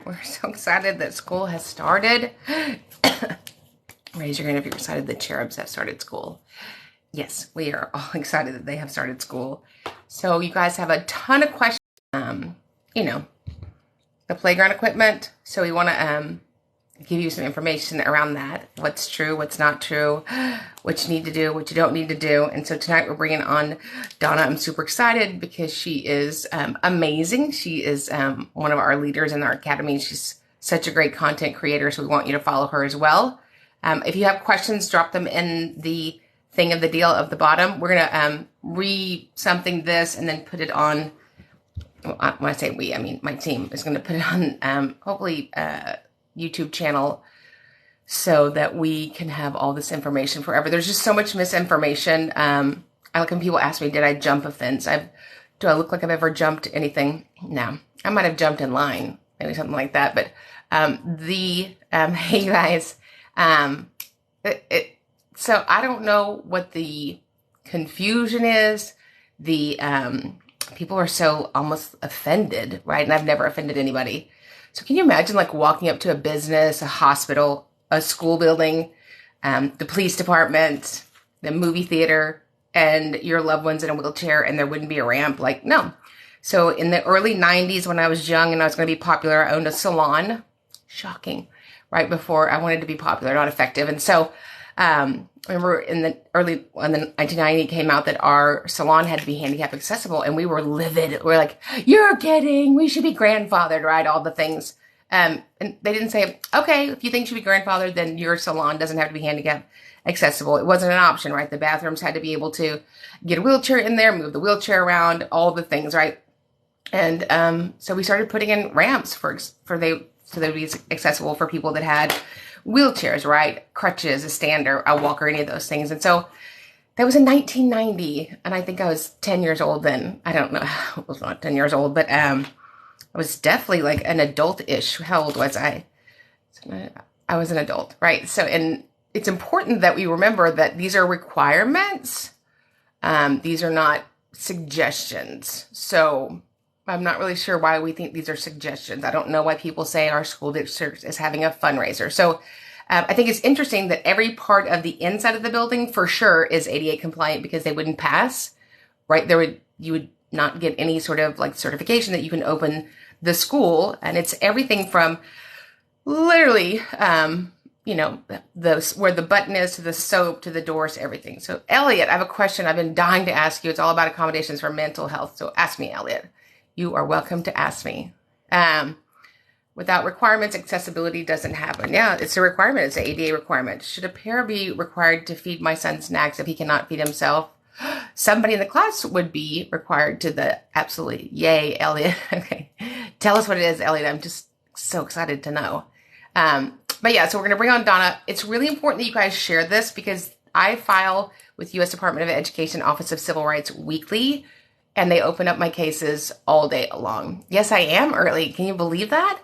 We're so excited that school has started. Raise your hand if you're excited the cherubs have started school. Yes, we are all excited that they have started school. So you guys have a ton of questions, you know, the playground equipment. So we want to give you some information around that. What's true, what's not true, what you need to do, what you don't need to do. And so tonight we're bringing on Donna. I'm super excited because she is amazing. She is one of our leaders in our academy. She's such a great content creator. So we want you to follow her as well. If you have questions, drop them in the thing of the deal of the bottom. We're going to re-something this and then put it on. When I say we, I mean my team is going to put it on hopefully YouTube channel so that we can have all this information forever. There's just so much misinformation. I like when people ask me, did I jump a fence? Do I look like I've ever jumped anything? No. I might have jumped in line, maybe something like that. But hey, you guys, so I don't know what the confusion is. People are so almost offended, right? And I've never offended anybody. So can you imagine like walking up to a business, a hospital, a school building, the police department, the movie theater, and your loved one's in a wheelchair and there wouldn't be a ramp? Like, no. So in the early 90s when I was young and I was going to be popular, I owned a salon. Shocking. Right before I wanted to be popular, not effective. And so I remember when the 1990 came out that our salon had to be handicap accessible, and we were livid. We're like, you're kidding. We should be grandfathered, right? All the things. And they didn't say, okay, if you think you should be grandfathered, then your salon doesn't have to be handicap accessible. It wasn't an option, right? The bathrooms had to be able to get a wheelchair in there, move the wheelchair around, all the things, right? And so we started putting in ramps so they would be accessible for people that had wheelchairs, right? Crutches, a stander, a walker, any of those things. And so that was in 1990. And I think I was 10 years old then. I don't know. I was not 10 years old, but I was definitely like an adult-ish. How old was I? I was an adult, right? So, and it's important that we remember that these are requirements. These are not suggestions. So I'm not really sure why we think these are suggestions. I don't know why people say our school district is having a fundraiser. So I think it's interesting that every part of the inside of the building for sure is ADA compliant because they wouldn't pass, right? You would not get any sort of like certification that you can open the school. And it's everything from literally, where the button is to the soap to the doors to everything. So Elliot, I have a question I've been dying to ask you. It's all about accommodations for mental health. So ask me, Elliot. You are welcome to ask me. Without requirements, accessibility doesn't happen. Yeah, it's a requirement. It's an ADA requirement. Should a parent be required to feed my son snacks if he cannot feed himself? Somebody in the class would be required to absolutely. Yay, Elliot. Okay. Tell us what it is, Elliot. I'm just so excited to know. But yeah, so we're going to bring on Donna. It's really important that you guys share this because I file with U.S. Department of Education Office of Civil Rights weekly. And they open up my cases all day long. Yes, I am early. Can you believe that?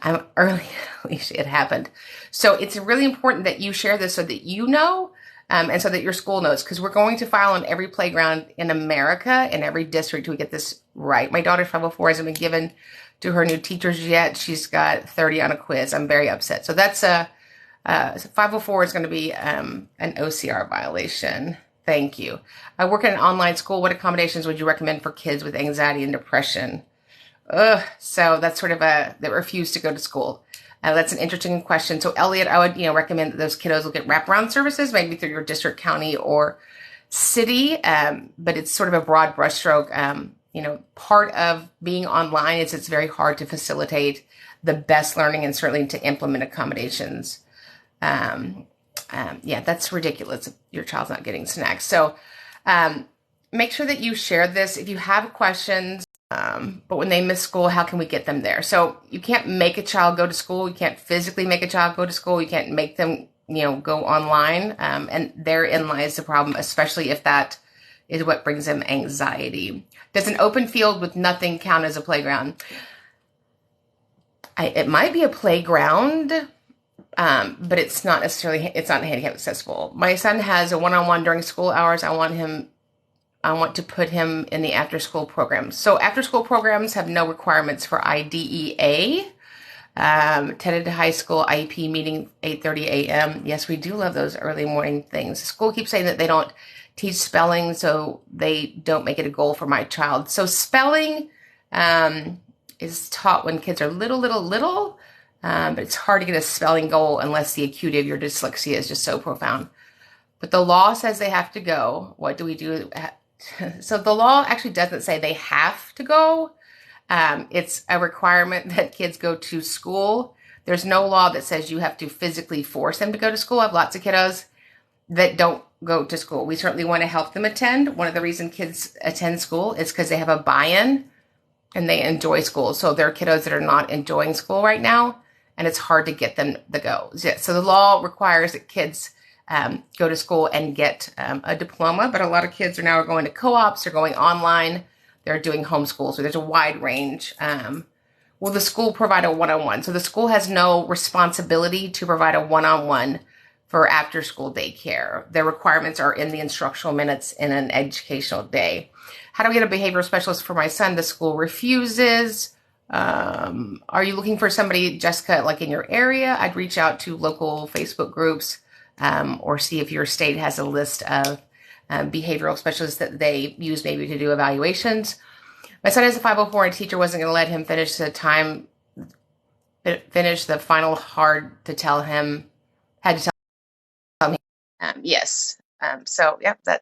I'm early. It happened. So it's really important that you share this so that you know and so that your school knows. Because we're going to file on every playground in America, in every district to get this right. My daughter's 504 hasn't been given to her new teachers yet. She's got 30 on a quiz. I'm very upset. So that's 504 is going to be an OCR violation. Thank you. I work in an online school. What accommodations would you recommend for kids with anxiety and depression? So that's sort of that refuse to go to school. That's an interesting question. So Elliot, I would recommend that those kiddos will get wraparound services, maybe through your district, county, or city. But it's sort of a broad brushstroke. Part of being online is it's very hard to facilitate the best learning and certainly to implement accommodations. That's ridiculous if your child's not getting snacks. So make sure that you share this. If you have questions, but when they miss school, how can we get them there? So you can't make a child go to school. You can't physically make a child go to school. You can't make them, go online. And therein lies the problem, especially if that is what brings them anxiety. Does an open field with nothing count as a playground? It might be a playground. But it's not handicap accessible. My son has a one-on-one during school hours. I want to put him in the after-school program. So after-school programs have no requirements for IDEA. Attended high school IEP meeting 8:30 a.m. Yes, we do love those early morning things. School keeps saying that they don't teach spelling, so they don't make it a goal for my child. So spelling is taught when kids are little, but it's hard to get a spelling goal unless the acuity of your dyslexia is just so profound. But the law says they have to go. What do we do? So the law actually doesn't say they have to go. It's a requirement that kids go to school. There's no law that says you have to physically force them to go to school. I have lots of kiddos that don't go to school. We certainly want to help them attend. One of the reasons kids attend school is because they have a buy-in and they enjoy school. So there are kiddos that are not enjoying school right now, and it's hard to get them to go. So the law requires that kids go to school and get a diploma, but a lot of kids are now going to co-ops, they're going online, they're doing homeschool. So there's a wide range. Will the school provide a one-on-one? So the school has no responsibility to provide a one-on-one for after-school daycare. Their requirements are in the instructional minutes in an educational day. How do we get a behavioral specialist for my son? The school refuses. Are you looking for somebody, Jessica, like in your area? I'd reach out to local Facebook groups or see if your state has a list of behavioral specialists that they use maybe to do evaluations. My son is a 504 and a teacher wasn't going to let him finish the final hard to tell him, had to tell him. Yes. So, yep. That.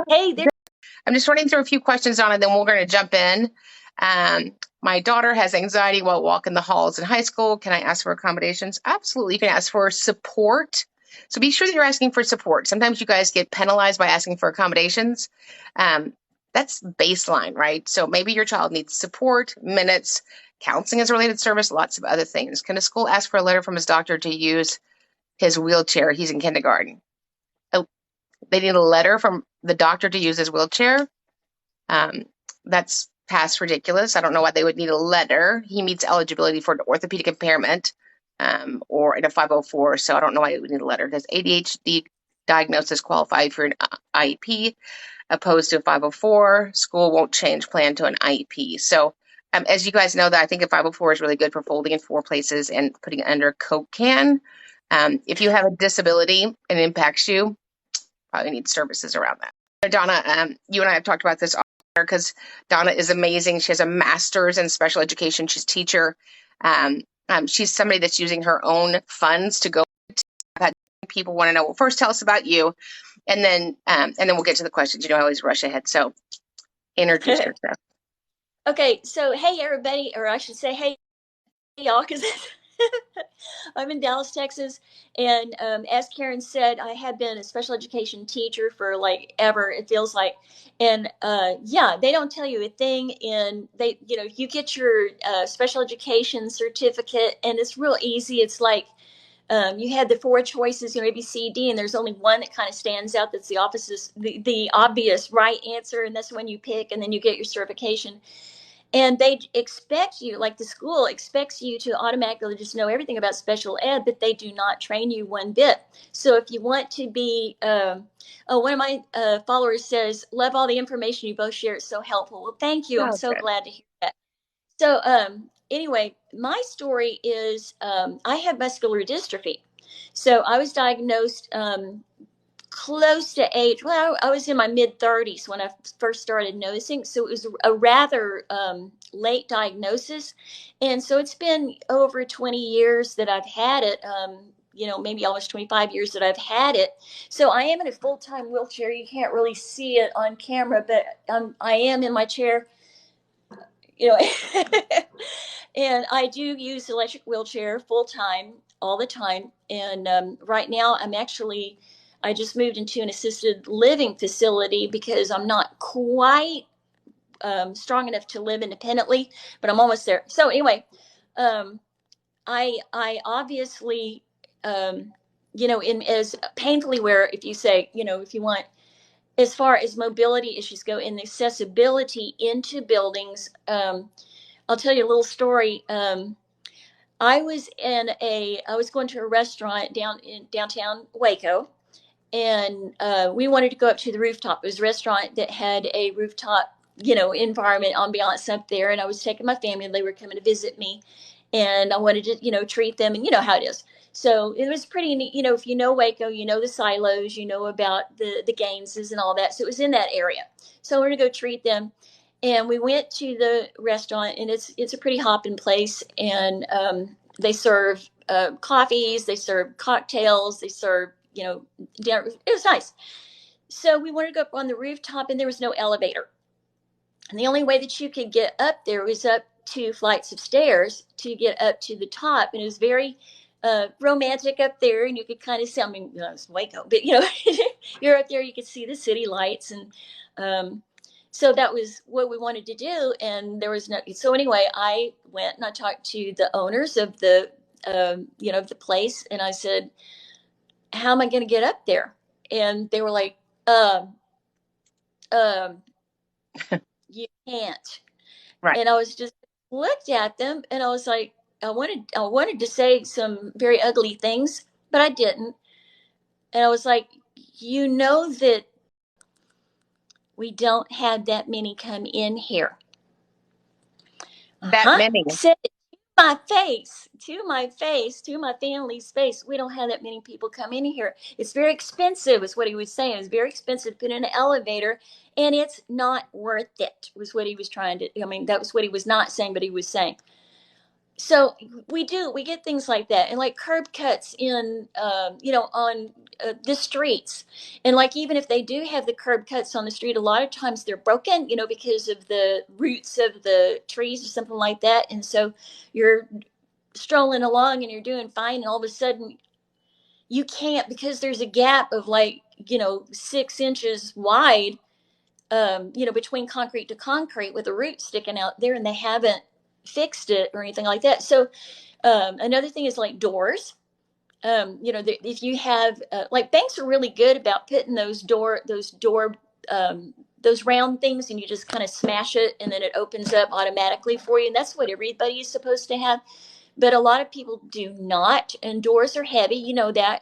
Hey, there. I'm just running through a few questions on it, then we're going to jump in. My daughter has anxiety while walking the halls in high school. Can I ask for accommodations? Absolutely. You can ask for support. So be sure that you're asking for support. Sometimes you guys get penalized by asking for accommodations. That's baseline, right? So maybe your child needs support, minutes, counseling as a related service, lots of other things. Can a school ask for a letter from his doctor to use his wheelchair? He's in kindergarten. Oh, they need a letter from the doctor to use his wheelchair. That's past ridiculous. I don't know why they would need a letter. He meets eligibility for an orthopedic impairment or in a 504, so I don't know why he would need a letter. Does ADHD diagnosis qualify for an IEP opposed to a 504? School won't change plan to an IEP. So as you guys know, that I think a 504 is really good for folding in 4 places and putting it under a Coke can. If you have a disability and it impacts you, probably need services around that. Donna, you and I have talked about this because Donna is amazing. She has a master's in special education. She's a teacher. She's somebody that's using her own funds to go. People want to know, well, first tell us about you, and then we'll get to the questions. You know, I always rush ahead. So introduce yourself. Okay, so hey everybody, or I should say hey y'all, because I'm in Dallas, Texas, and as Karen said, I have been a special education teacher for like ever, it feels like, and yeah, they don't tell you a thing, and they, you know, you get your special education certificate, and it's real easy. It's like you had the 4 choices, you know, A, B, C, D, and there's only one that kind of stands out. That's the obvious right answer, and that's the one you pick, and then you get your certification. And they expect you, like the school expects you to automatically just know everything about special ed, but they do not train you one bit. So if you want to be, one of my followers says, love all the information you both share. It's so helpful. Well, thank you. I'm so glad to hear that. So anyway, my story is I have muscular dystrophy. So I was diagnosed close to age. Well, I was in my mid 30s when I first started noticing. So it was a rather late diagnosis. And so it's been over 20 years that I've had it. You know, maybe almost 25 years that I've had it. So I am in a full-time wheelchair. You can't really see it on camera, but I am in my chair, you know, and I do use electric wheelchair full-time all the time. And right now I just moved into an assisted living facility because I'm not quite strong enough to live independently, but I'm almost there. So anyway, I obviously, you know, in as painfully aware, if you say, you know, if you want, as far as mobility issues go and accessibility into buildings, I'll tell you a little story. I was going to a restaurant down in downtown Waco, and we wanted to go up to the rooftop. It was a restaurant that had a rooftop, you know, environment, ambiance up there. And I was taking my family, and they were coming to visit me. and I wanted to, treat them, and you know how it is. So it was pretty neat. If you know Waco, you know the silos, you know about the Gaineses and all that. So it was in that area. So I wanted to go treat them. And we went to the restaurant, and it's a pretty hopping place. And they serve coffees, they serve cocktails, they serve, dinner. It was nice. So we wanted to go up on the rooftop, and there was no elevator. And the only way that you could get up there was up 2 flights of stairs to get up to the top. And it was very romantic up there. And you could kind of see, I mean, it's Waco, but you're up there, you could see the city lights. And so that was what we wanted to do. And there was no, so anyway, I went and I talked to the owners of of the place. And I said, how am I going to get up there? And they were like, um, um, you can't. Right. And I was just looked at them, and I was like, I wanted to say some very ugly things, but I didn't. And I was like, that we don't have that many come in here. That many. Said it to my face, to my family's face. We don't have that many people come in here. It's very expensive, is what he was saying. It's very expensive to put in an elevator, and it's not worth it, was what he was trying to, I mean, that was what he was not saying, but he was saying. So we get things like that, and like curb cuts in on the streets. And like, even if they do have the curb cuts on the street, a lot of times they're broken, because of the roots of the trees or something like that. And so you're strolling along and you're doing fine, and all of a sudden you can't, because there's a gap of 6 inches wide, between concrete to concrete, with a root sticking out there, and they haven't fixed it or anything like that. So another thing is like doors. If you have like, banks are really good about putting those door those round things, and you just kind of smash it, and then it opens up automatically for you. And that's what everybody is supposed to have. But a lot of people do not, and doors are heavy. That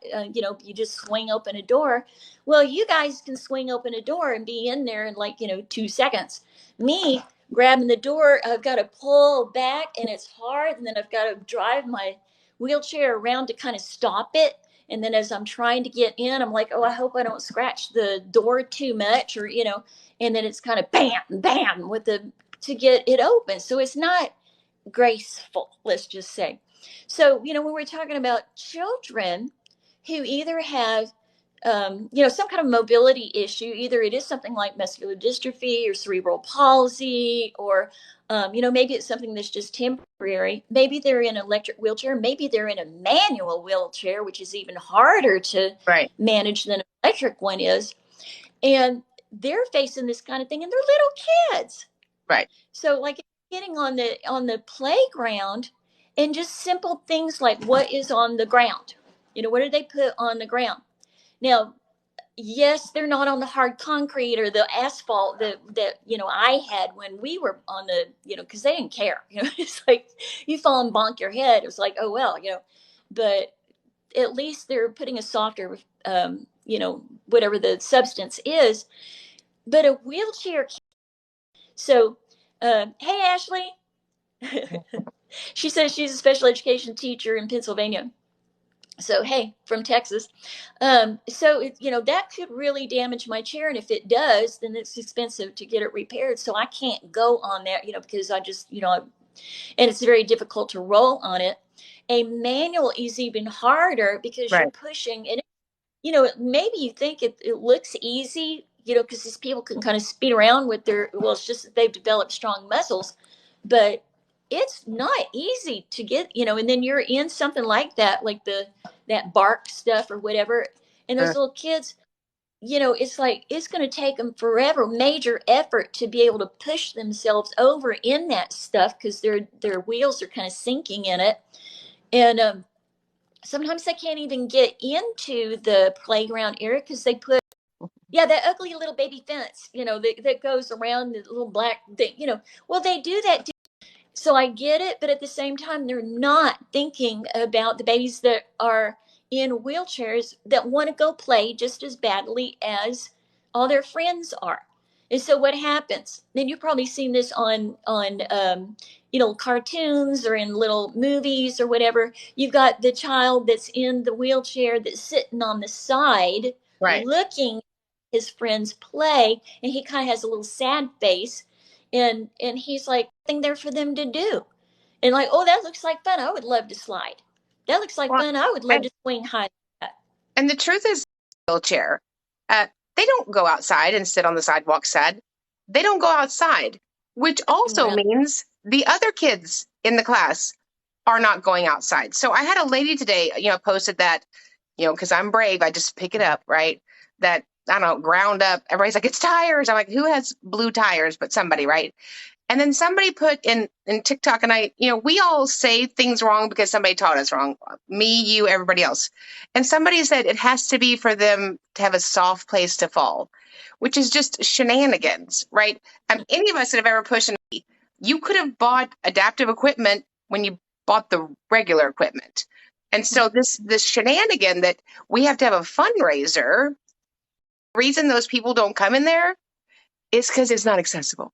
you just swing open a door. Well, you guys can swing open a door and be in there in 2 seconds. Me grabbing the door, I've got to pull back, and it's hard, and then I've got to drive my wheelchair around to kind of stop it. And then as I'm trying to get in, I'm like, oh, I hope I don't scratch the door too much, or and then it's kind of bam, bam to get it open. So it's not graceful, let's just say. So, when we're talking about children who either have, some kind of mobility issue, either it is something like muscular dystrophy or cerebral palsy, or, maybe it's something that's just temporary. Maybe they're in an electric wheelchair. Maybe they're in a manual wheelchair, which is even harder to manage than an electric one is. And they're facing this kind of thing, and they're little kids. Right. So like, getting on the playground, and just simple things like, what is on the ground? What do they put on the ground? Now, yes, they're not on the hard concrete or the asphalt that I had when we were on the, because they didn't care. It's like, you fall and bonk your head. It was like, oh well, but at least they're putting a softer, whatever the substance is. But a wheelchair. So, hey, Ashley. She says she's a special education teacher in Pennsylvania. So, hey, from Texas. So, that could really damage my chair. And if it does, then it's expensive to get it repaired. So I can't go on there, because I just, and it's very difficult to roll on it. A manual is even harder, because you're pushing, and maybe you think it looks easy, because these people can kind of speed around with it's just that they've developed strong muscles, but it's not easy to get, and then you're in something like that, like that bark stuff or whatever. And those little kids, it's like, it's going to take them forever, major effort, to be able to push themselves over in that stuff, because their wheels are kind of sinking in it. And sometimes they can't even get into the playground area, because they put, that ugly little baby fence, that goes around the little black thing, well, they do that too. So I get it, but at the same time, they're not thinking about the babies that are in wheelchairs that want to go play just as badly as all their friends are. And so what happens? Then you've probably seen this on cartoons or in little movies or whatever. You've got the child that's in the wheelchair that's sitting on the side Right. looking at his friends play, and he kind of has a little sad face, and he's like nothing there for them to do. And like, oh, that looks like fun. I would love to slide. That looks like Well, fun. I would love and, to swing high. Like that. and the truth is, wheelchair, uh, they don't go outside and sit on the sidewalk sad. They don't go outside, which also Well, means the other kids in the class are not going outside. So I had a lady today, posted that, because I'm brave, I just pick it up, right? That, I don't know, ground up. Everybody's like, it's tires. I'm like, who has blue tires? But somebody, right? And then somebody put in TikTok, and we all say things wrong because somebody taught us wrong. Me, you, everybody else. And somebody said it has to be for them to have a soft place to fall, which is just shenanigans, right? Any of us that have ever pushed, you could have bought adaptive equipment when you bought the regular equipment. And so this shenanigan that we have to have a fundraiser, the reason those people don't come in there is because it's not accessible.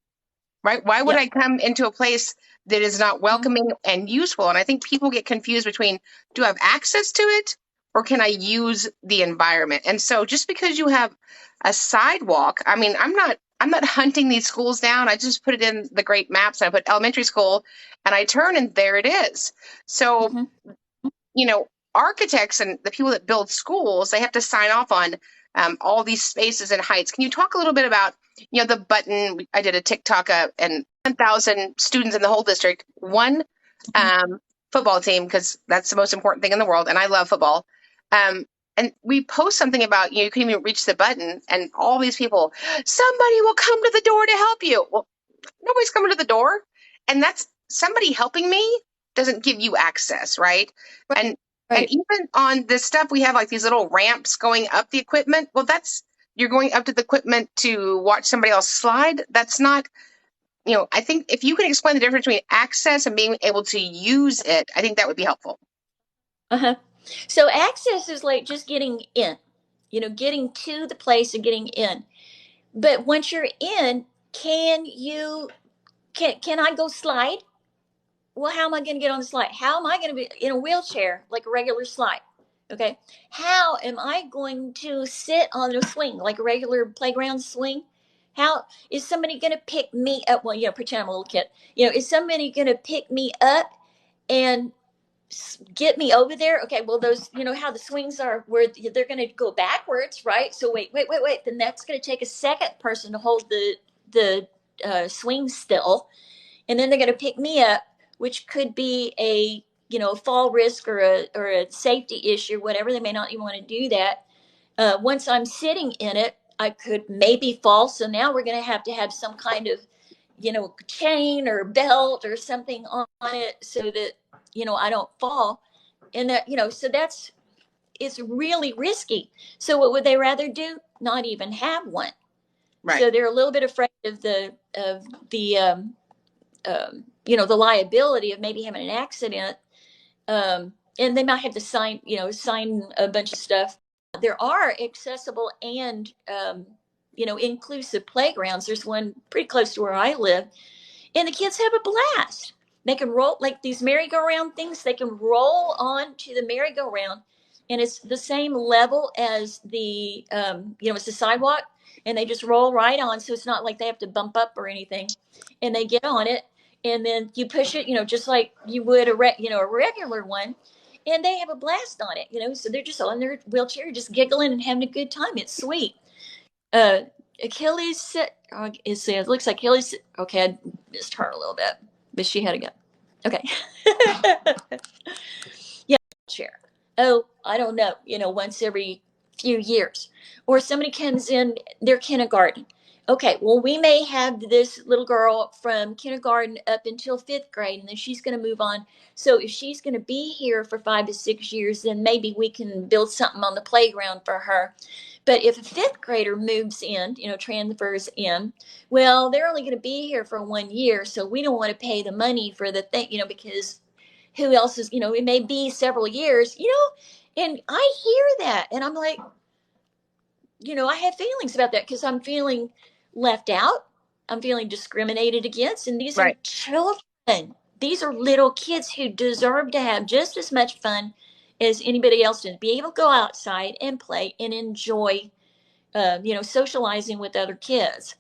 Right? Why would yeah. I come into a place that is not welcoming and useful? And I think people get confused between, do I have access to it or can I use the environment? And so just because you have a sidewalk, I mean, I'm not hunting these schools down. I just put it in the great maps. I put elementary school and I turn and there it is. So, Mm-hmm. Architects and the people that build schools, they have to sign off on all these spaces and heights. Can you talk a little bit about, the button? I did a TikTok and 1,000 students in the whole district, one football team, because that's the most important thing in the world. And I love football. And we post something about, you couldn't even reach the button. And all these people, somebody will come to the door to help you. Well, nobody's coming to the door. And that's somebody helping me doesn't give you access, right? Right. And and Right. even on this stuff, we have like these little ramps going up the equipment. Well, you're going up to the equipment to watch somebody else slide. That's not, I think if you can explain the difference between access and being able to use it, I think that would be helpful. Uh-huh. So access is like just getting in, getting to the place and getting in. But once you're in, can I go slide? Well, how am I going to get on the slide? How am I going to be in a wheelchair like a regular slide? Okay. How am I going to sit on a swing like a regular playground swing? How is somebody going to pick me up? Well, pretend I'm a little kid. Is somebody going to pick me up and get me over there? Okay, well, those, how the swings are where they're going to go backwards, right? So wait, then that's going to take a second person to hold the swing still, and then they're going to pick me up, which could be a fall risk or a safety issue, whatever. They may not even want to do that. Once I'm sitting in it, I could maybe fall. So now we're going to have some kind of chain or belt or something on it so that I don't fall. And that so it's really risky. So what would they rather do? Not even have one. Right. So they're a little bit afraid of the liability of maybe having an accident. And they might have to sign a bunch of stuff. There are accessible and inclusive playgrounds. There's one pretty close to where I live, and the kids have a blast. They can roll like these merry-go-round things. They can roll on to the merry-go-round, and it's the same level as it's the sidewalk, and they just roll right on. So it's not like they have to bump up or anything, and they get on it, and then you push it, just like you would a regular one, and they have a blast on it. So they're just on their wheelchair, just giggling and having a good time. It's sweet. uh Achilles, it looks like Achilles. Okay, I missed her a little bit, but she had to go. Okay. Yeah, chair. Oh, I don't know. Once every few years, or somebody comes in their kindergarten. Okay, well, we may have this little girl from kindergarten up until fifth grade, and then she's going to move on. So if she's going to be here for 5 to 6 years, then maybe we can build something on the playground for her. But if a fifth grader moves in, transfers in, well, they're only going to be here for 1 year. So we don't want to pay the money for the thing, because who else is, it may be several years, and I hear that. And I'm like, I have feelings about that because I'm feeling left out. I'm feeling discriminated against. And these are Right. children. These are little kids who deserve to have just as much fun as anybody else does. Be able to go outside and play and enjoy, socializing with other kids.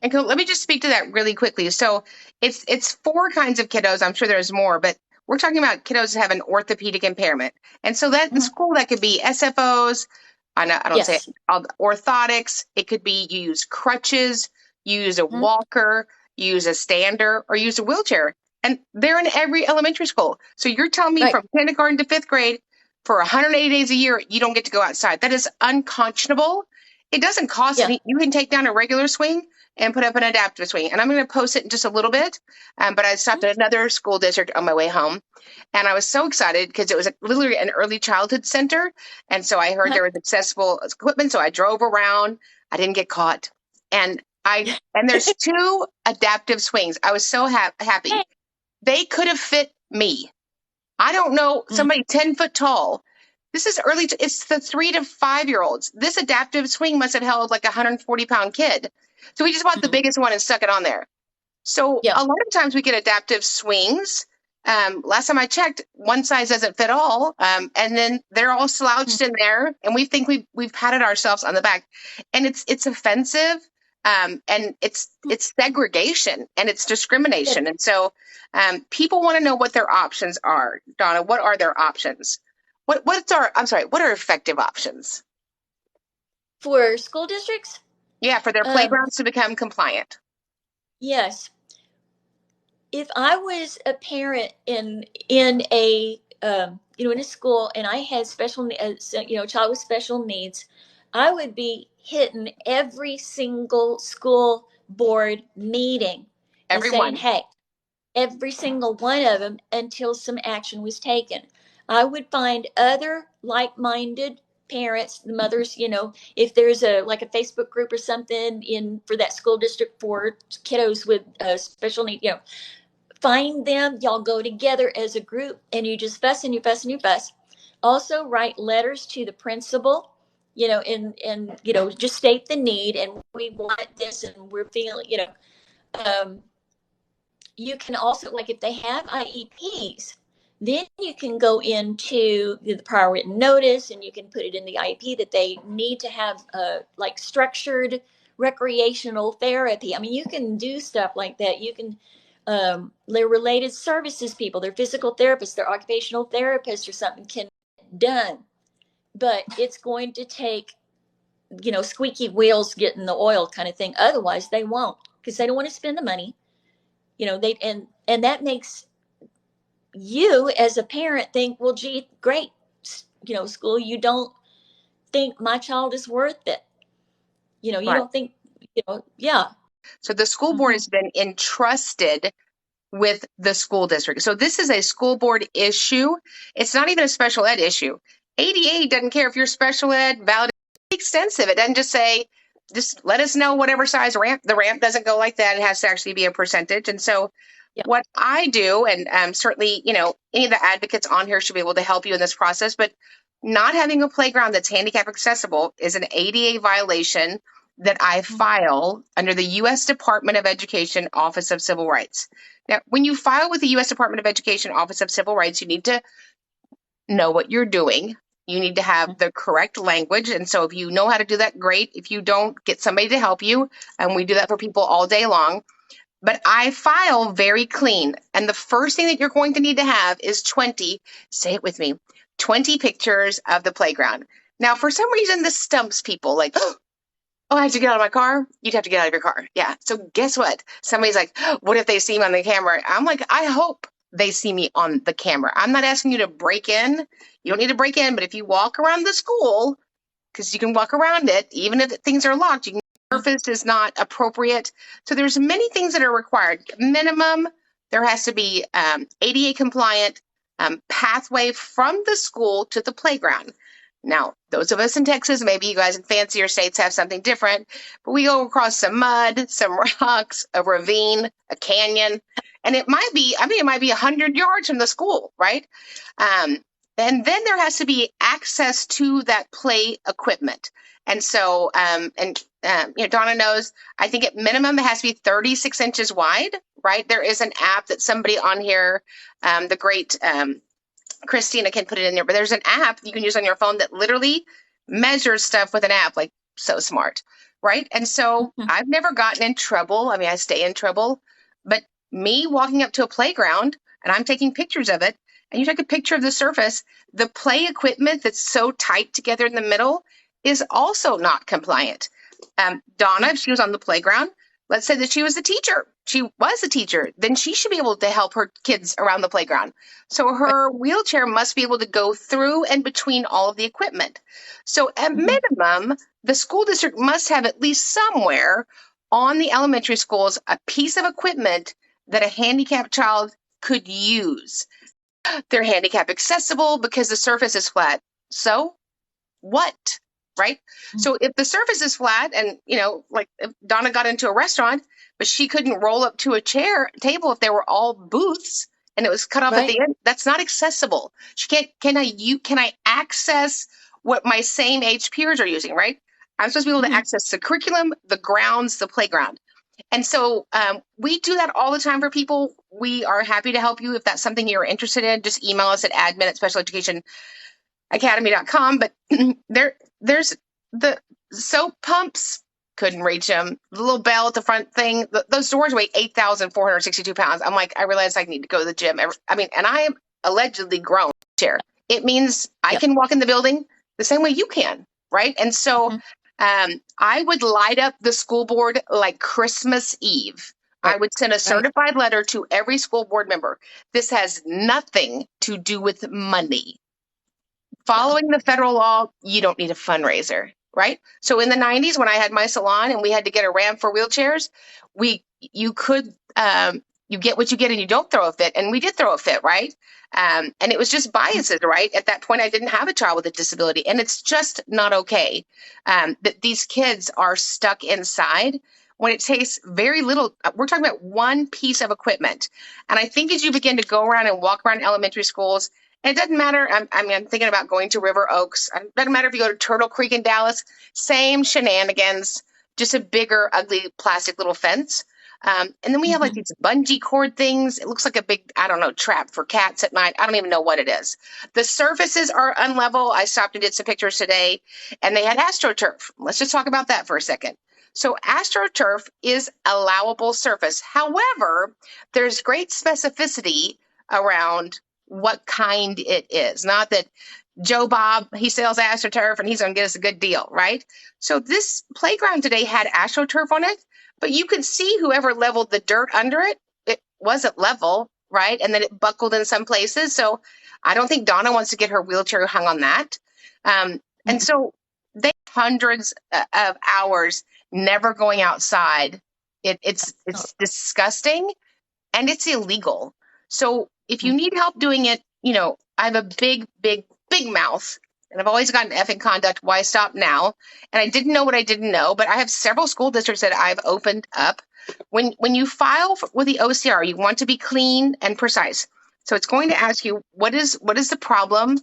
And let me just speak to that really quickly. So it's four kinds of kiddos. I'm sure there's more, but we're talking about kiddos that have an orthopedic impairment. And so that in Mhm. school, that could be SFOs. I don't say it, Yes. orthotics. It could be you use crutches, you use a Mhm. walker, you use a stander, or use a wheelchair. And they're in every elementary school. So you're telling me Right. from kindergarten to fifth grade for 180 days a year, you don't get to go outside. That is unconscionable. It doesn't cost Yeah. any. You can take down a regular swing and put up an adaptive swing. And I'm going to post it in just a little bit. But I stopped Mhm. at another school district on my way home. And I was so excited because it was literally an early childhood center. And so I heard Uh-huh. there was accessible equipment. So I drove around. I didn't get caught. And there's two adaptive swings. I was so happy. They could have fit me. I don't know, Mhm. somebody 10 foot tall. This is early. It's the 3 to 5 year olds. This adaptive swing must have held like a 140-pound kid. So we just bought the Mhm. biggest one and stuck it on there. So Yeah. a lot of times we get adaptive swings. Last time I checked, one size doesn't fit all. And then they're all Mhm. slouched in there, and we think we've patted ourselves on the back, and it's offensive. And it's segregation and it's discrimination. And so people want to know what their options are. Donna, what are their options? What are effective options? For school districts, Yeah, for their um, playgrounds to become compliant. yes. If I was a parent in a in a school and I had child with special needs, I would be hitting every single school board meeting and saying, Everyone. "Hey, every single one of them until some action was taken." I would find other like-minded parents, the mothers, if there's a like a Facebook group or something in for that school district for kiddos with special need, find them. Y'all go together as a group and you just fuss and you fuss and you fuss. Also write letters to the principal, and just state the need and we want this and we're feeling, um, you can also, like, if they have IEPs, then you can go into the prior written notice and you can put it in the IEP that they need to have like structured recreational therapy. I mean, you can do stuff like that. You can, their related services people, their physical therapists, their occupational therapists or something can be done. But it's going to take, squeaky wheels getting the oil kind of thing. Otherwise, they won't because they don't want to spend the money. They and that makes you as a parent think, well, gee, great, school, you don't think my child is worth it. You Right. don't think, yeah. So the school board Mm-hmm. has been entrusted with the school district. So this is a school board issue. It's not even a special ed issue. ADA doesn't care if you're special ed, valid, extensive. It doesn't just say, just let us know whatever size ramp. The ramp doesn't go like that. It has to actually be a percentage. And so Yeah. what I do, and certainly, any of the advocates on here should be able to help you in this process, but not having a playground that's handicap accessible is an ADA violation that I Mm-hmm. file under the U.S. Department of Education Office of Civil Rights. Now, when you file with the U.S. Department of Education Office of Civil Rights, you need to know what you're doing. You need to have the correct language. And so if you know how to do that, great. If you don't, get somebody to help you. And we do that for people all day long. But I file very clean. And the first thing that you're going to need to have is 20, say it with me, 20 pictures of the playground. Now, for some reason, this stumps people like, oh, I have to get out of my car. You'd have to get out of your car. Yeah. So guess what? Somebody's like, what if they see me on the camera? I'm like, I hope they see me on the camera. I'm not asking you to break in. You don't need to break in, but if you walk around the school, because you can walk around it, even if things are locked, you can surface is not appropriate. So there's many things that are required. Minimum, there has to be ADA compliant pathway from the school to the playground. Now, those of us in Texas, maybe you guys in fancier states have something different, but we go across some mud, some rocks, a ravine, a canyon, and it might be 100 yards from the school, right? And then there has to be access to that play equipment. And so, Donna knows, I think at minimum it has to be 36 inches wide, right? There is an app that somebody on here, the great Christina can put it in there, but there's an app you can use on your phone that literally measures stuff with an app, like so smart, right? And so I've never gotten in trouble. I mean, I stay in trouble, but me walking up to a playground and I'm taking pictures of it, and you take a picture of the surface, the play equipment that's so tight together in the middle is also not compliant. Donna, if she was on the playground, let's say that she was a teacher. She was a teacher, then she should be able to help her kids around the playground. So her wheelchair must be able to go through and between all of the equipment. So at minimum, the school district must have at least somewhere on the elementary schools a piece of equipment that a handicapped child could use. They're handicap accessible because the surface is flat. So what? Right? So if the surface is flat and, like if Donna got into a restaurant, but she couldn't roll up to a table if they were all booths and it was cut off at the end, that's not accessible. She can't, can I access what my same age peers are using, right? I'm supposed to be able to access the curriculum, the grounds, the playground. And so we do that all the time for people. We are happy to help you if that's something you're interested in. Just email us at admin@specialeducationacademy.com. But there's the soap pumps, couldn't reach them. The little bell at the front thing, those doors weigh 8,462 pounds. I'm like, I realize I need to go to the gym. And I am allegedly grown chair. It means I can walk in the building the same way you can, right? And so I would light up the school board like Christmas Eve. I would send a certified letter to every school board member. This has nothing to do with money. Following the federal law, you don't need a fundraiser, right? So in the 90s, when I had my salon and we had to get a ramp for wheelchairs, you get what you get and you don't throw a fit. And we did throw a fit, right? And it was just biases, right? At that point, I didn't have a child with a disability. And it's just not okay that these kids are stuck inside when it takes very little. We're talking about one piece of equipment. And I think as you begin to go around and walk around elementary schools, and it doesn't matter. I'm thinking about going to River Oaks. It doesn't matter if you go to Turtle Creek in Dallas, same shenanigans, just a bigger, ugly plastic little fence. And then we have like these bungee cord things. It looks like a big, I don't know, trap for cats at night. I don't even know what it is. The surfaces are unlevel. I stopped and did some pictures today, and they had AstroTurf. Let's just talk about that for a second. So AstroTurf is allowable surface. However, there's great specificity around what kind it is. Not that Joe Bob, he sells AstroTurf and he's going to get us a good deal, right? So this playground today had AstroTurf on it, but you could see whoever leveled the dirt under it, it wasn't level, right? And then it buckled in some places. So I don't think Donna wants to get her wheelchair hung on that. And so they hundreds of hours never going outside. It's disgusting and it's illegal. So if you need help doing it, I have a big, big, big mouth, and I've always gotten F in conduct. Why stop now? And I didn't know what I didn't know, but I have several school districts that I've opened up. When you file with the OCR, you want to be clean and precise. So it's going to ask you, what is the problem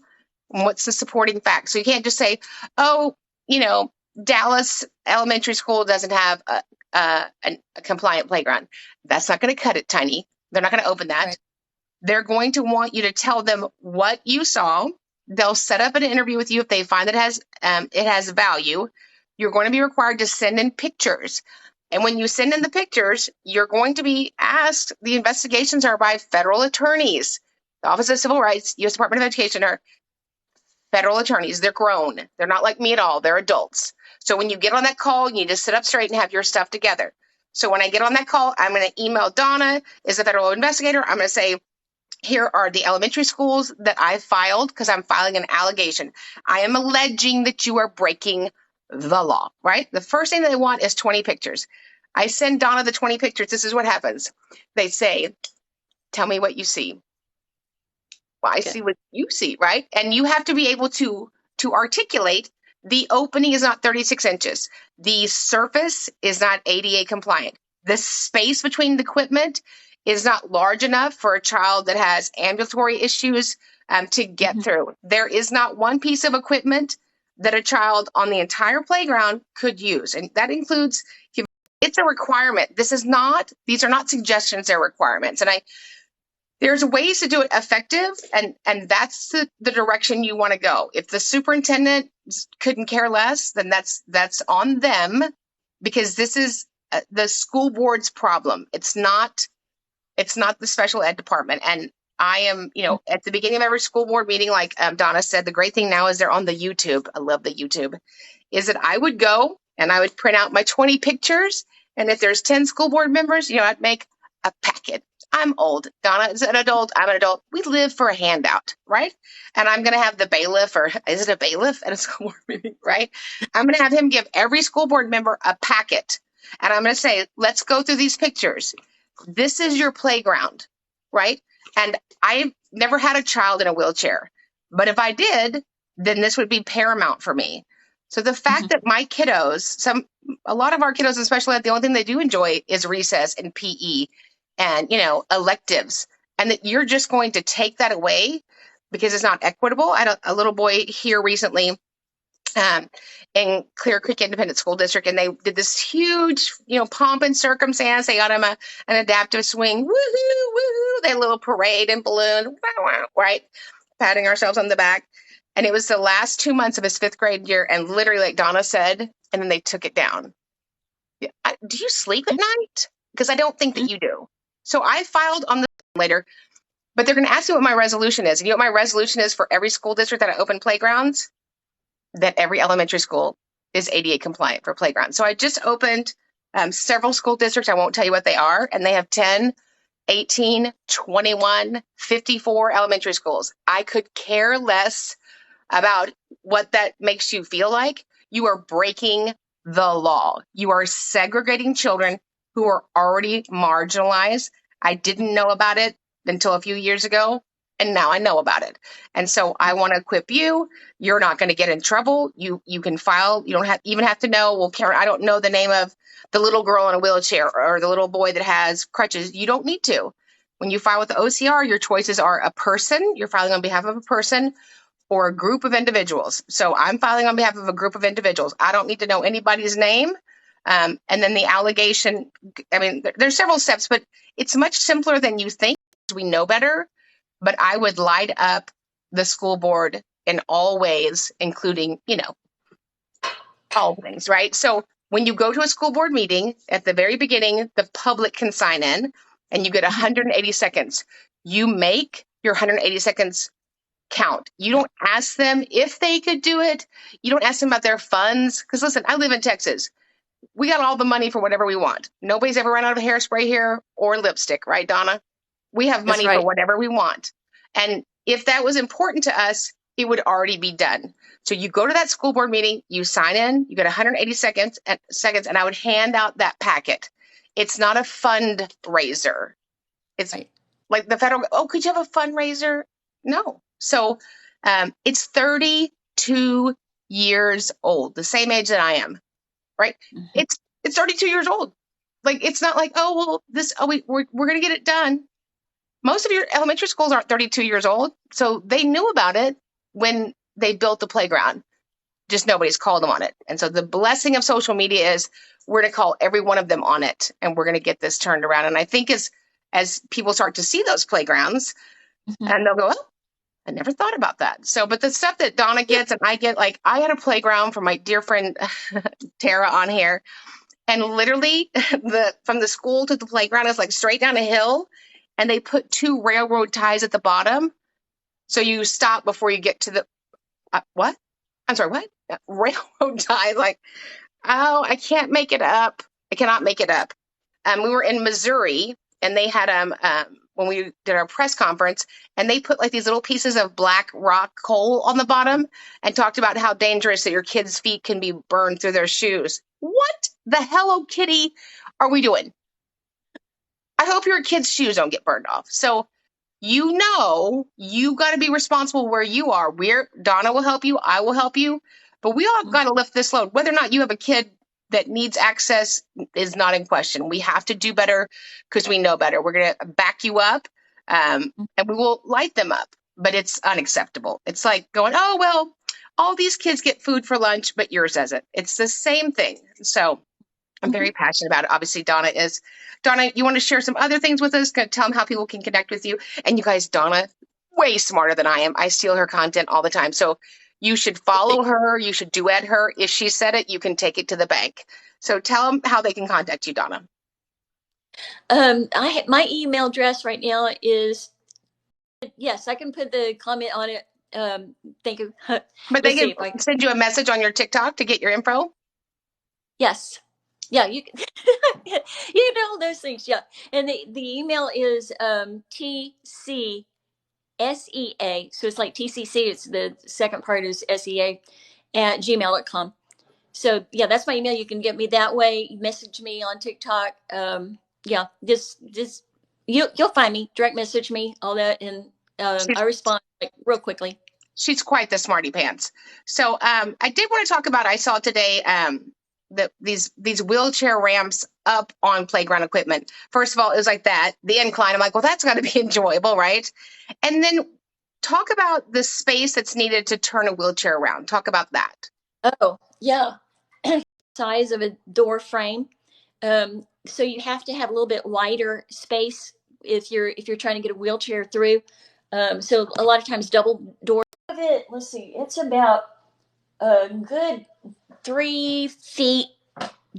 and what's the supporting fact? So you can't just say, Dallas Elementary School doesn't have a compliant playground. That's not going to cut it, Tiny. They're not going to open that. Right. They're going to want you to tell them what you saw. They'll set up an interview with you if they find that it has value. You're going to be required to send in pictures. And when you send in the pictures, you're going to be asked, the investigations are by federal attorneys. The Office of Civil Rights, U.S. Department of Education are federal attorneys. They're grown. They're not like me at all. They're adults. So when you get on that call, you need to sit up straight and have your stuff together. So when I get on that call, I'm going to email Donna, is a federal investigator. I'm going to say, here are the elementary schools that I filed because I'm filing an allegation. I am alleging that you are breaking the law, right? The first thing they want is 20 pictures. I send Donna the 20 pictures. This is what happens. They say, tell me what you see. Well, I see what you see, right? And you have to be able to articulate the opening is not 36 inches. The surface is not ADA compliant. The space between the equipment is not large enough for a child that has ambulatory issues to get through. There is not one piece of equipment that a child on the entire playground could use. And that includes, it's a requirement. These are not suggestions, they're requirements. And there's ways to do it effective, and that's the direction you want to go. If the superintendent couldn't care less, then that's on them, because this is the school board's problem. It's not the special ed department. And I am, at the beginning of every school board meeting, like Donna said, the great thing now is they're on the YouTube. I love the YouTube. Is that I would go and I would print out my 20 pictures. And if there's 10 school board members, I'd make a packet. I'm old. Donna is an adult. I'm an adult. We live for a handout, right? And I'm going to have the bailiff, or is it a bailiff at a school board meeting, right? I'm going to have him give every school board member a packet. And I'm going to say, let's go through these pictures. This is your playground, right? And I've never had a child in a wheelchair, but if I did, then this would be paramount for me. So the fact that my kiddos, a lot of our kiddos in special ed, the only thing they do enjoy is recess and PE and, electives, and that you're just going to take that away because it's not equitable. I had a little boy here recently in Clear Creek Independent School District, and they did this huge, pomp and circumstance. They got him an adaptive swing. Woohoo, woohoo. They had a little parade and balloon, right? Patting ourselves on the back. And it was the last 2 months of his 5th grade year. And literally, like Donna said, and then they took it down. Do you sleep at night? Because I don't think that you do. So I filed on the later, but they're going to ask me what my resolution is. And you know what my resolution is for every school district that I open playgrounds? That every elementary school is ADA compliant for playgrounds. So I just opened several school districts. I won't tell you what they are. And they have 10, 18, 21, 54 elementary schools. I could care less about what that makes you feel like. You are breaking the law. You are segregating children who are already marginalized. I didn't know about it until a few years ago, and now I know about it. And so I want to equip you. You're not going to get in trouble. You can file. You don't even have to know, well, Karen, I don't know the name of the little girl in a wheelchair or the little boy that has crutches. You don't need to. When you file with the OCR, your choices are a person. You're filing on behalf of a person or a group of individuals. So I'm filing on behalf of a group of individuals. I don't need to know anybody's name. And then the allegation, there's several steps, but it's much simpler than you think. We know better, but I would light up the school board in all ways, including, all things, right? So when you go to a school board meeting, at the very beginning, the public can sign in and you get 180 seconds. You make your 180 seconds count. You don't ask them if they could do it. You don't ask them about their funds. Because listen, I live in Texas. We got all the money for whatever we want. Nobody's ever run out of hairspray here or lipstick, right, Donna? We have money for whatever we want. And if that was important to us, it would already be done. So you go to that school board meeting, you sign in, you get 180 seconds, and I would hand out that packet. It's not a fundraiser. It's like the federal, could you have a fundraiser? No. So it's 32 years old, the same age that I am, right? It's 32 years old. Like, it's not like, we're going to get it done. Most of your elementary schools aren't 32 years old, so they knew about it when they built the playground. Just nobody's called them on it. And so the blessing of social media is we're going to call every one of them on it, and we're going to get this turned around. And I think as people start to see those playgrounds, and they'll go, I never thought about that. So, but the stuff that Donna gets and I get, like, I had a playground for my dear friend Tara on here, and literally from the school to the playground is like straight down a hill. And they put 2 railroad ties at the bottom. So you stop before you get to the, what? I'm sorry, what? Railroad ties. Like, I can't make it up. I cannot make it up. We were in Missouri, and they had, when we did our press conference, and they put like these little pieces of black rock coal on the bottom and talked about how dangerous that your kids' feet can be burned through their shoes. What the Hello Kitty are we doing? I hope your kids' shoes don't get burned off. So, you got to be responsible where you are. Donna will help you. I will help you. But we all got to lift this load. Whether or not you have a kid that needs access is not in question. We have to do better because we know better. We're going to back you up, and we will light them up. but it's unacceptable. It's like going, oh, well, all these kids get food for lunch, but yours doesn't. It's the same thing. So I'm very passionate about it. Obviously, Donna is. Donna, you want to share some other things with us? Tell them how people can connect with you. And you guys, Donna, way smarter than I am. I steal her content all the time. So you should follow her. You should duet her. If she said it, you can take it to the bank. So tell them how they can contact you, Donna. My email address right now is, yes, I can put the comment on it. Thank you. But they can send you a message on your TikTok to get your info. Yes. Yeah, you can, you can do all those things. Yeah. And the email is TCSEA. So it's like TCC. It's the second part is SEA at gmail.com. So yeah, that's my email. You can get me that way. Message me on TikTok. Yeah, just you'll find me. Direct message me, all that, and I respond like real quickly. She's quite the smarty pants. So I did want to talk about. I saw today these wheelchair ramps up on playground equipment. First of all, it was like that, the incline. I'm like, well, that's got to be enjoyable, right? And then talk about the space that's needed to turn a wheelchair around. Talk about that. Oh, yeah. Size of a door frame. So you have to have a little bit wider space if you're trying to get a wheelchair through. So a lot of times double door. Let's see, it's about a good 3 feet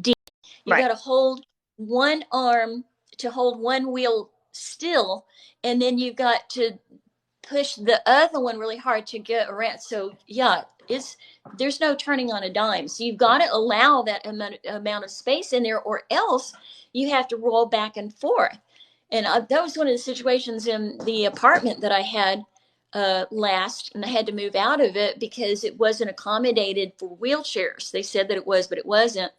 deep. You got to hold one arm to hold one wheel still, and then you've got to push the other one really hard to get around. So yeah, there's no turning on a dime. So you've got to allow that amount of space in there, or else you have to roll back and forth. And that was one of the situations in the apartment that I had last, and I had to move out of it because it wasn't accommodated for wheelchairs. They said that it was, but it wasn't.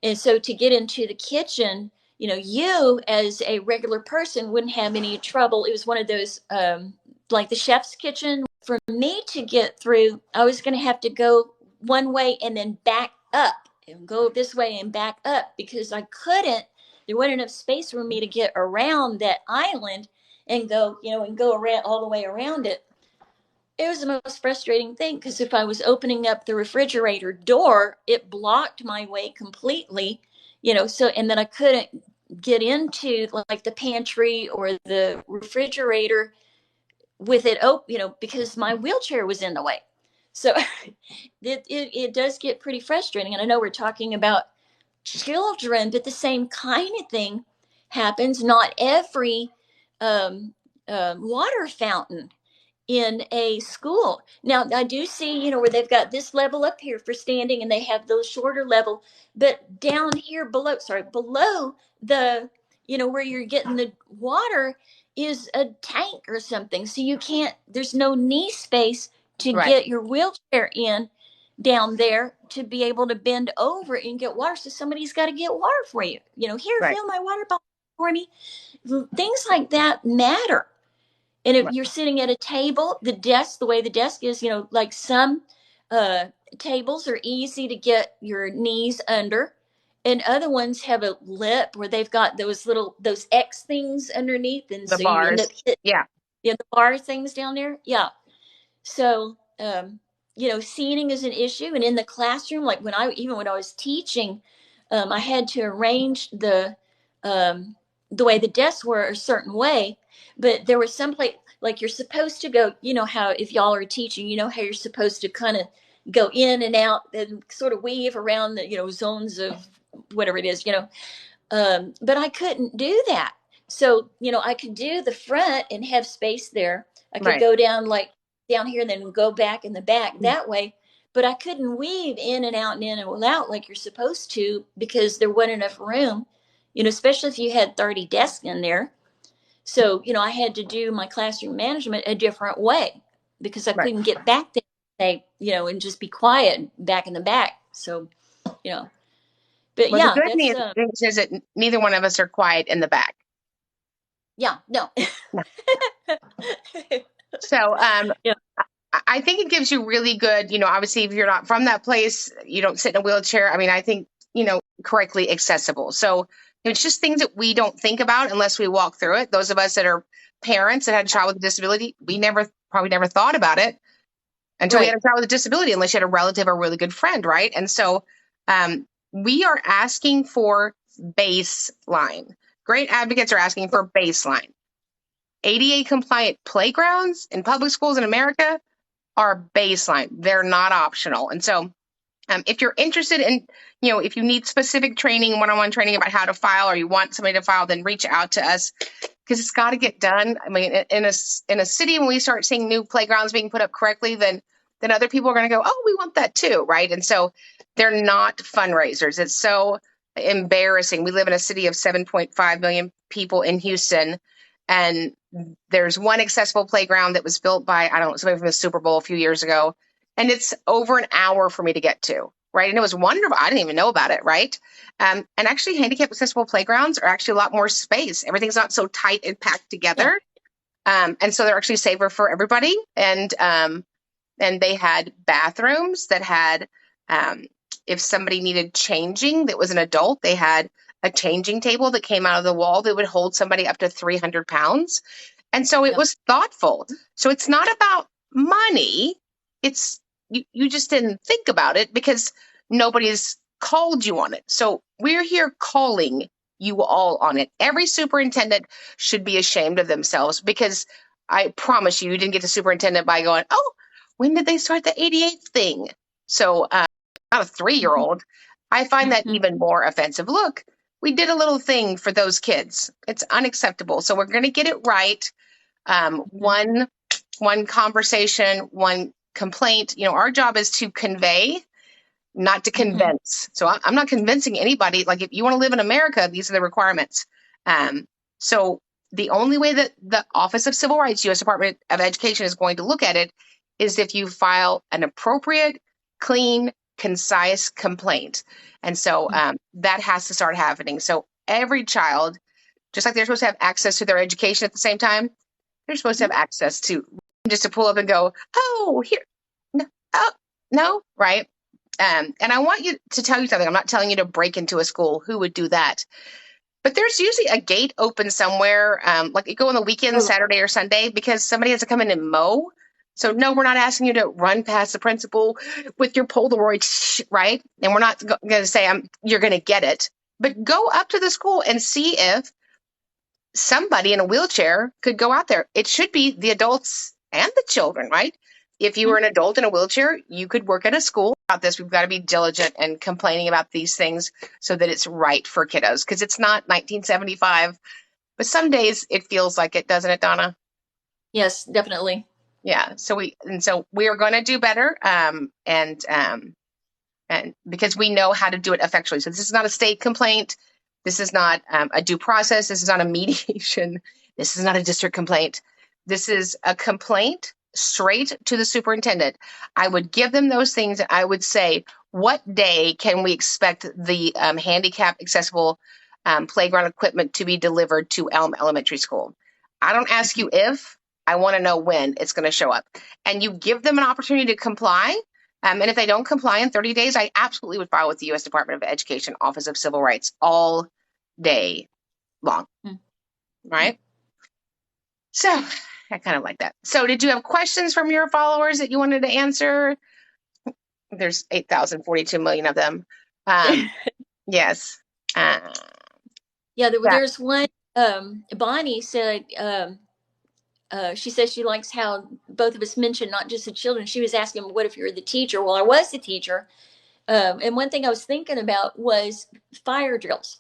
And so to get into the kitchen, you as a regular person wouldn't have any trouble. It was one of those like the chef's kitchen. For me to get through, I was going to have to go one way and then back up and go this way and back up because there wasn't enough space for me to get around that island and go around all the way around it. It was the most frustrating thing because if I was opening up the refrigerator door, it blocked my way completely, so, and then I couldn't get into like the pantry or the refrigerator with it open, because my wheelchair was in the way. So it does get pretty frustrating. And I know we're talking about children, but the same kind of thing happens. Not every water fountain in a school. Now I do see, where they've got this level up here for standing and they have those shorter level, but down here below the, where you're getting the water is a tank or something. So there's no knee space to get your wheelchair in down there to be able to bend over and get water. So somebody's got to get water for you. Here, fill my water bottle for me. Things like that matter. And if you're sitting at a table, the way the desk is, like some tables are easy to get your knees under, and other ones have a lip where they've got those X things underneath, and the bars. The bar things down there. Yeah. So seating is an issue, and in the classroom, like when I was teaching, I had to arrange the way the desks were a certain way. But there was some place, like you're supposed to go, how if y'all are teaching, how you're supposed to kind of go in and out and sort of weave around the, zones of whatever it is, but I couldn't do that. So, I could do the front and have space there. I could go down here and then go back in the back that way. But I couldn't weave in and out like you're supposed to because there wasn't enough room, especially if you had 30 desks in there. So, I had to do my classroom management a different way because I couldn't get back there, and just be quiet back in the back. So, but well, the good news is that neither one of us are quiet in the back. Yeah, no. So, I think it gives you really good, obviously if you're not from that place, you don't sit in a wheelchair. I mean, I think, correctly accessible. So it's just things that we don't think about unless we walk through it. Those of us that are parents that had a child with a disability, we probably never thought about it until we had Right. a child with a disability, unless you had a relative or a really good friend, right? And so we are asking for baseline. Great advocates are asking for baseline. ADA compliant playgrounds in public schools in America are baseline. They're not optional. And so if you're interested in, if you need specific training, one-on-one training about how to file, or you want somebody to file, then reach out to us, because it's got to get done. I mean, in a city, when we start seeing new playgrounds being put up correctly, then other people are going to go, oh, we want that too, right? And so they're not fundraisers. It's so embarrassing. We live in a city of 7.5 million people in Houston, and there's one accessible playground that was built by, I don't know, somebody from the Super Bowl a few years ago, and it's over an hour for me to get to, right? And it was wonderful. I didn't even know about it, right? And actually, handicap accessible playgrounds are actually a lot more space. Everything's not so tight and packed together. Yeah. And so they're actually safer for everybody. And they had bathrooms that had, if somebody needed changing that was an adult, they had a changing table that came out of the wall that would hold somebody up to 300 pounds. And so it was thoughtful. So it's not about money. It's you just didn't think about it because nobody's called you on it. So we're here calling you all on it. Every superintendent should be ashamed of themselves, because I promise you didn't get to superintendent by going, oh, when did they start the 88 thing? So not a 3-year-old. I find that even more offensive. Look, we did a little thing for those kids. It's unacceptable. So we're going to get it right. One conversation, one complaint. Our job is to convey, not to convince. So I'm not convincing anybody. Like, if you want to live in America, these are the requirements. So the only way that the Office of Civil Rights, U.S. Department of Education, is going to look at it is if you file an appropriate, clean, concise complaint. And so that has to start happening. So every child, just like they're supposed to have access to their education at the same time, they're supposed to have access to, just to pull up and go, oh, here, no, oh, no, right? And I want you to tell you something. I'm not telling you to break into a school. Who would do that? But there's usually a gate open somewhere, like you go on the weekend, Saturday or Sunday, because somebody has to come in and mow. So no, we're not asking you to run past the principal with your Polaroid, right? And we're not going to say you're going to get it. But go up to the school and see if somebody in a wheelchair could go out there. It should be the adults and the children, right? If you were an adult in a wheelchair, you could work at a school. About this, we've got to be diligent and complaining about these things so that it's right for kiddos, because it's not 1975, but some days it feels like it, doesn't it, Donna? Yes, definitely. Yeah. So we are going to do better, and because we know how to do it effectually. So this is not a state complaint. This is not a due process. This is not a mediation. This is not a district complaint. This is a complaint straight to the superintendent. I would give them those things, and I would say, what day can we expect the handicap accessible playground equipment to be delivered to Elm Elementary School? I don't ask you if, I want to know when it's going to show up. And you give them an opportunity to comply. And if they don't comply in 30 days, I absolutely would file with the U.S. Department of Education, Office of Civil Rights, all day long. Right? So I kind of like that. So did you have questions from your followers that you wanted to answer? There's 8,042 million of them. Yes. There's one. Bonnie said, she says she likes how both of us mentioned not just the children. She was asking, what if you're the teacher? Well, I was the teacher. And one thing I was thinking about was fire drills.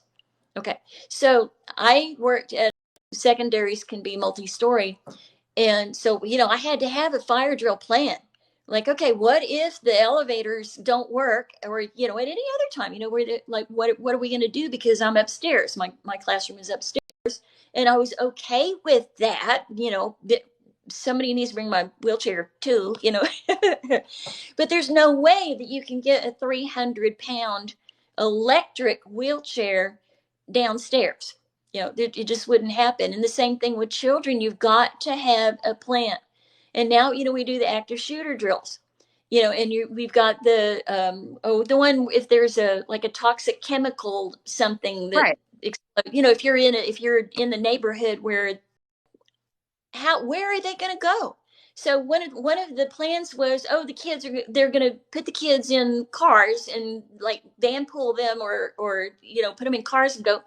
Okay. So I worked at secondaries, can be multi-story. And so, I had to have a fire drill plan. Like, okay, what if the elevators don't work, or, at any other time, what are we going to do? Because I'm upstairs. My classroom is upstairs. And I was okay with that, that somebody needs to bring my wheelchair too, but there's no way that you can get a 300-pound electric wheelchair downstairs. It just wouldn't happen. And the same thing with children. You've got to have a plan. And now, we do the active shooter drills, and we've got the one, if there's a toxic chemical, something that, right. if you're in the neighborhood where where are they going to go? So one of the plans was, oh, the kids they're going to put the kids in cars and like van pool them, or put them in cars and go.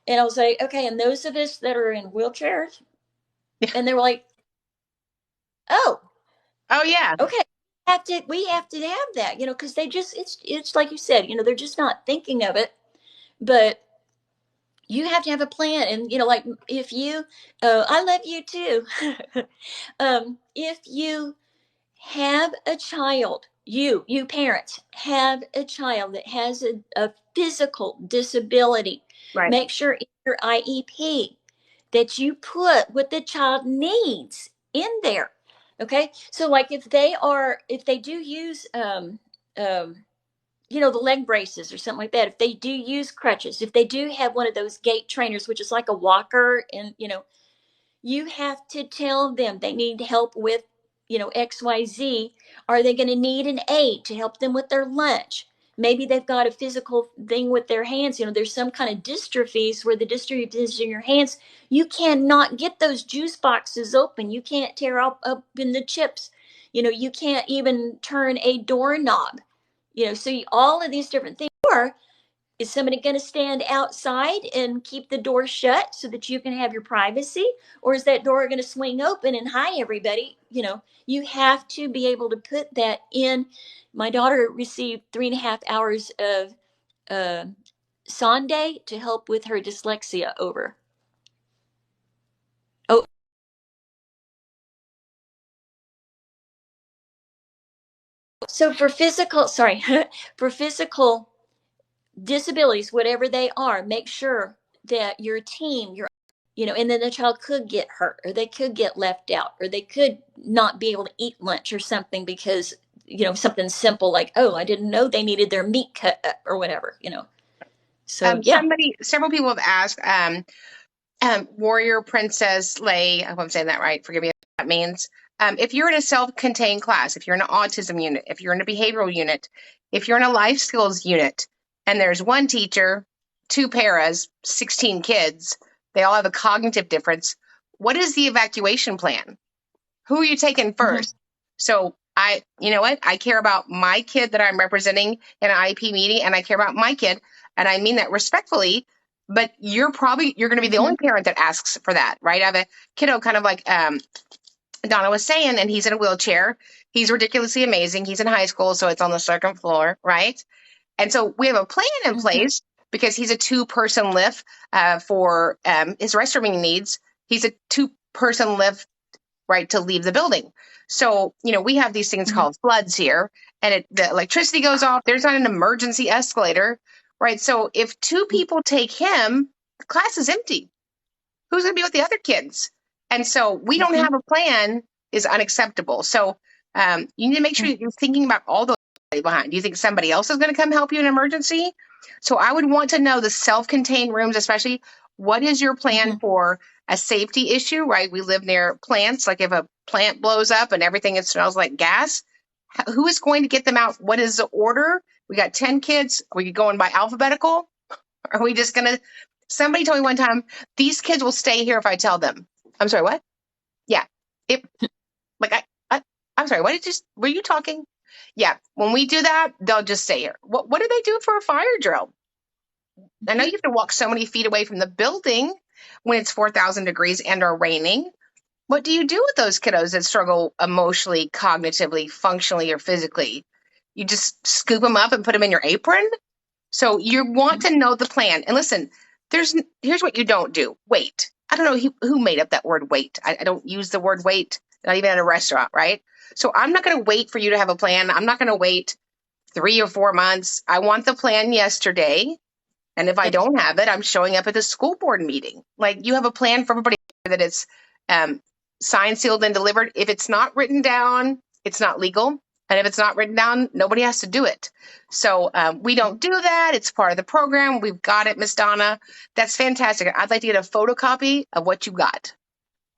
And I was like, okay, and those of us that are in wheelchairs, and they were like, oh, Oh yeah. okay, we have to have that, because they just, it's like you said, they're just not thinking of it. But you have to have a plan. And like, if you I love you too. If you have a child, you parents have a child that has a physical disability, Right. make sure in your IEP that you put what the child needs in there. Okay, so like, if they do use um the leg braces or something like that, if they do use crutches, if they do have one of those gait trainers, which is like a walker, and you have to tell them they need help with XYZ. Are they going to need an aid to help them with their lunch? Maybe they've got a physical thing with their hands. There's some kind of dystrophies where the dystrophy is in your hands. You cannot get those juice boxes open. You can't tear up in the chips. You can't even turn a doorknob. So all of these different things. Or is somebody going to stand outside and keep the door shut so that you can have your privacy? Or is that door going to swing open and hi, everybody? You have to be able to put that in. My daughter received 3.5 hours of uh, Sunday to help with her dyslexia over. Oh, so for physical disabilities, whatever they are, make sure that your team, and then the child could get hurt, or they could get left out, or they could not be able to eat lunch or something because, something simple like, oh, I didn't know they needed their meat cut up or whatever. So, yeah. Several people have asked, Warrior Princess Lay, I hope I'm saying that right, forgive me if that means. If you're in a self-contained class, if you're in an autism unit, if you're in a behavioral unit, if you're in a life skills unit, and there's one teacher, 2 paras, 16 kids, they all have a cognitive difference, what is the evacuation plan? Who are you taking first? So you know what? I care about my kid that I'm representing in an IEP meeting, and I care about my kid, and I mean that respectfully. But you're going to be the only parent that asks for that, right? I have a kiddo, kind of like Donna was saying, and he's in a wheelchair. He's ridiculously amazing. He's in high school, so it's on the second floor, right? And so we have a plan in place because he's a 2-person lift for his restrooming needs. He's a 2-person lift, right, to leave the building. So, we have these things called floods here, and the electricity goes off. There's not an emergency escalator, right? So if 2 people take him, the class is empty. Who's going to be with the other kids? And so we don't have a plan is unacceptable. So you need to make sure you're thinking about all those behind. Do you think somebody else is going to come help you in an emergency? So I would want to know the self-contained rooms, especially, what is your plan for a safety issue, right? We live near plants. Like if a plant blows up and everything, it smells like gas, who is going to get them out? What is the order? We got 10 kids. Are we going by alphabetical? Are we just going to, somebody told me one time, these kids will stay here if I tell them. I'm sorry, what? Yeah. I'm sorry, were you talking? Yeah. When we do that, they'll just stay here. What do they do for a fire drill? I know you have to walk so many feet away from the building when it's 4,000 degrees and are raining. What do you do with those kiddos that struggle emotionally, cognitively, functionally, or physically? You just scoop them up and put them in your apron? So you want to know the plan. And listen, here's what you don't do. Wait. I don't know who made up that word wait. I don't use the word wait, not even at a restaurant, right? So I'm not going to wait for you to have a plan. I'm not going to wait 3 or 4 months. I want the plan yesterday. And if I don't have it, I'm showing up at the school board meeting. Like, you have a plan for everybody that it's signed, sealed, and delivered. If it's not written down, it's not legal. And if it's not written down, nobody has to do it. So we don't do that. It's part of the program. We've got it, Miss Donna. That's fantastic. I'd like to get a photocopy of what you got,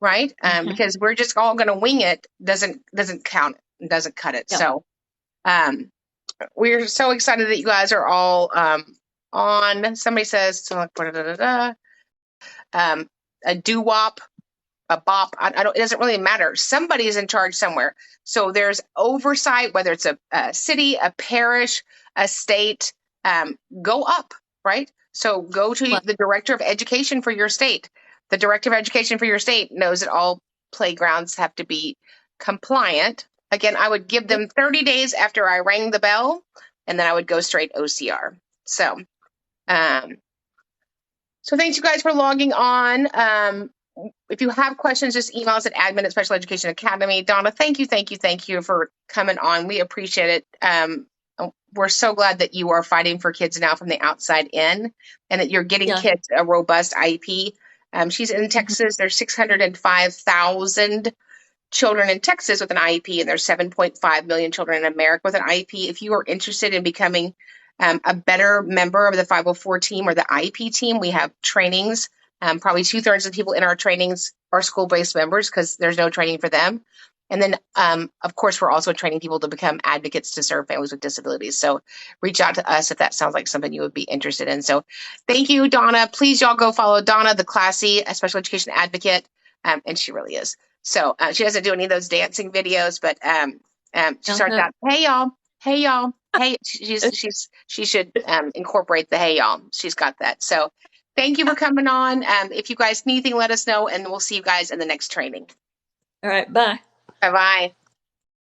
right? Because we're just all going to wing it. Doesn't count. Doesn't cut it. Yeah. So we're so excited that you guys are all on. Somebody says a doo-wop. a BOP. I don't, it doesn't really matter. Somebody is in charge somewhere. So there's oversight, whether it's a city, a parish, a state, go up, right? So go to Well, the director of education for your state. The director of education for your state knows that all playgrounds have to be compliant. Again, I would give them 30 days after I rang the bell, and then I would go straight OCR. Um, so thanks you guys for logging on. If you have questions, just email us at admin at Special Education Academy. Donna, thank you for coming on. We appreciate it. We're so glad that you are fighting for kids now from the outside in, and that you're getting yeah. kids a robust IEP. She's in Texas. There's 605,000 children in Texas with an IEP, and there's 7.5 million children in America with an IEP. If you are interested in becoming a better member of the 504 team or the IEP team, we have trainings. Probably 2/3 of the people in our trainings are school-based members because there's no training for them. And then, of course, we're also training people to become advocates to serve families with disabilities. So reach out to us if that sounds like something you would be interested in. So thank you, Donna. Please, y'all go follow Donna, the classy special education advocate. And she really is. So she doesn't do any of those dancing videos, but she starts out, hey, y'all, hey, y'all. Hey, she should incorporate the hey, y'all. She's got that. So thank you for coming on. If you guys need anything, let us know, and we'll see you guys in the next training. All right. Bye. Bye-bye.